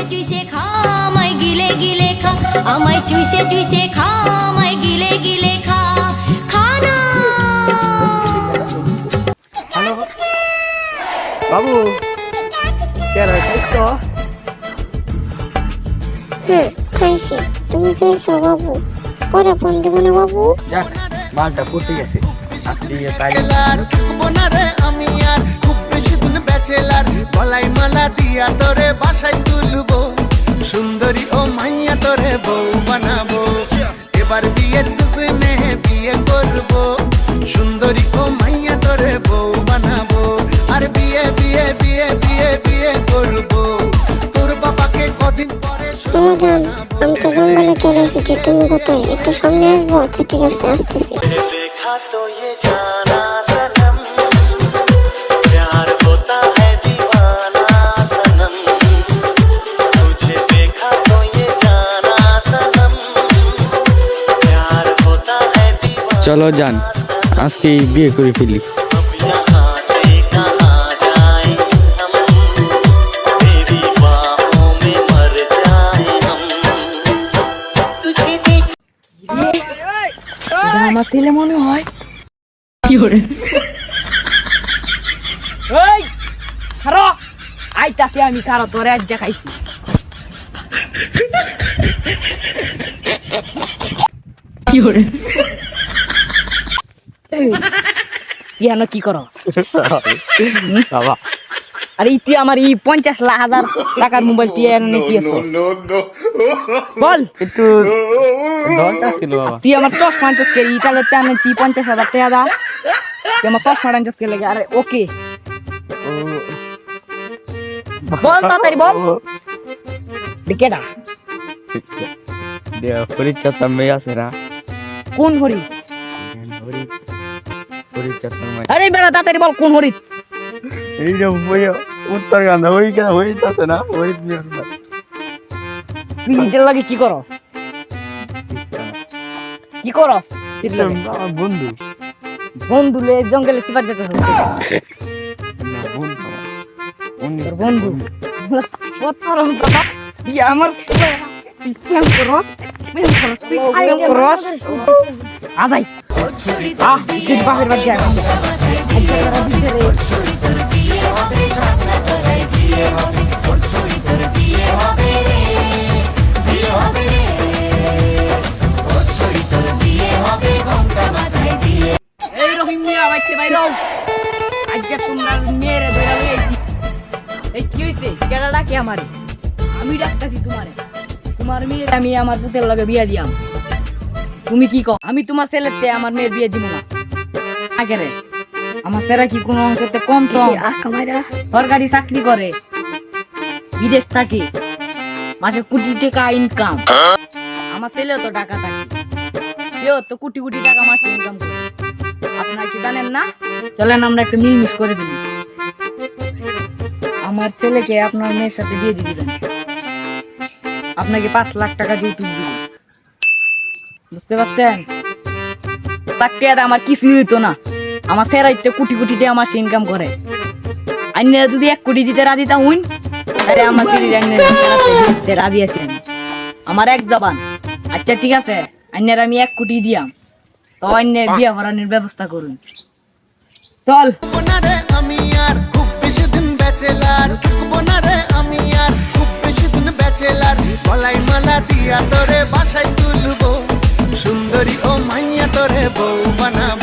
চুইসে চুইসে খা আমায় গিলে গিলে খা আমায় চুইসে চুইসে খা আমায় গিলে গিলে খা খানা হ্যালো বাবু কেন খাইছো? হ্যাঁ খাইছি। তুমি খেয়েছো বাবু? পরে ফোন দেবো না বাবু। যাক মালটা ফুটে গেছে আজকে তাই আমি আর খুব বেশি দিন ব্যাচেলার গলায় মালা দিয়া তোরে বাসায় তুলবো সুন্দরী ও মাইয়া তোরে বউ বানাবো এবার বিয়ের সিজনে বিয়ে করবো সুন্দরী ও মাইয়া তোরে বউ বানাবো আর বিয়ে বিয়ে বিয়ে বিয়ে বিয়ে করবো তোর বাবাকে কদিন পরে আমার জান, আমি তো জঙ্গলে চলে এসেছি। তুমি কোথায়? একটু সামনে আসবো? আচ্ছা ঠিক আছে, আসতেছি। देखा तो ये जाना सनम प्यार होता है दीवाना सनम तुझे देखा तो ये जाना सनम प्यार होता है दीवाना চলো যান আজকে বিয়ে করে ফেলি। अब यहाँ से कहाँ जाए हम तेरी बाहों में मर जाए हम तुझे देख আমার ছেলে মনে হয় এই খারো আইতাকে আমি খারো তোরে আজ খাইছি ইয়ানো কি করো বাবা আরে তুই আমার 50,000 টাকার মোবাইল দিয়ে এনে কি আছে বল একটু দরকার ছিল বাবা। তুই আমার 50 কে ইটালিতে আনছি 50,000 টাকা দা তুই আমার 50 কে লাগে আরে ওকে বল তাড়াতাড়ি বল ডিকেডা পরীক্ষা মেয়ে আছে না কোন হরি পরীক্ষা আরে বেড়া তাড়াতাড়ি বল কোন হরি এই যে উত্তর গান্ধা ওই কেনা হইতাছে না ওই তুই নিজের লাগে কি করস কি করস আমার বন্ধু বন্ধুলে জঙ্গলে চিপার যেতে না বন্ধু তোর বন্ধু কতরম কথা তুই আমার তুই প্রেম করস আদাই তুই বাপের বাড়ি যাই এই রহিম মিয়া বাইতে বাইরো আজকে তোমরা মেরে ধরে লইছি এই কি হইছে কেডা ডাকে আমারে আমি ডাকতাছি তোমারে তোমার মেয়ে আমি আমার পুতের লগে বিয়া দিয়াম তুমি কি কও আমি তোমার ছেলেতে আমার মেয়ের বিয়ে দিব না আগে রে আমার ছেলে কি কোনো অঙ্কতে কম তো সরকারি চাকরি করে বিদেশ থাকে মাসে কোটি টাকা ইনকাম আমার ছেলেও তো টাকা থাকে সেও তো কোটি কোটি টাকা মাসে ইনকাম করে আপনারা কি জানেন না চলেন আমরা একটা মিলমিশ করে দিই আমার ছেলেকে আপনার মেয়ের সাথে বিয়ে দিয়ে দিবেন আপনাকে 5 লাখ টাকা দিয়ে তুলে দিব বুঝতে পারছেন টাকা আমার কিছুই হইতো না আমার সেরাইতে কোটি কোটি টাকা মাসে ইনকাম করে আইনে যদি 1 কোটি দিতে রাজি তা হইন আরে আমার সিরি আইনে দিতে রাজি আছেন আমার এক জবান আচ্ছা ঠিক আছে আইনের আমি 1 কোটি দিয়াম তো আইনে বিয়ে করানোর ব্যবস্থা করুন চল বোনারে আমি আর খুব বেশি দিন ব্যাচেলার বোনারে আমি আর খুব বেশি দিন ব্যাচেলার গলায় মালা দিয়া তোরে বাসায় তুলবো সুন্দরী ও মাইয়া তোরে বউ বানাবো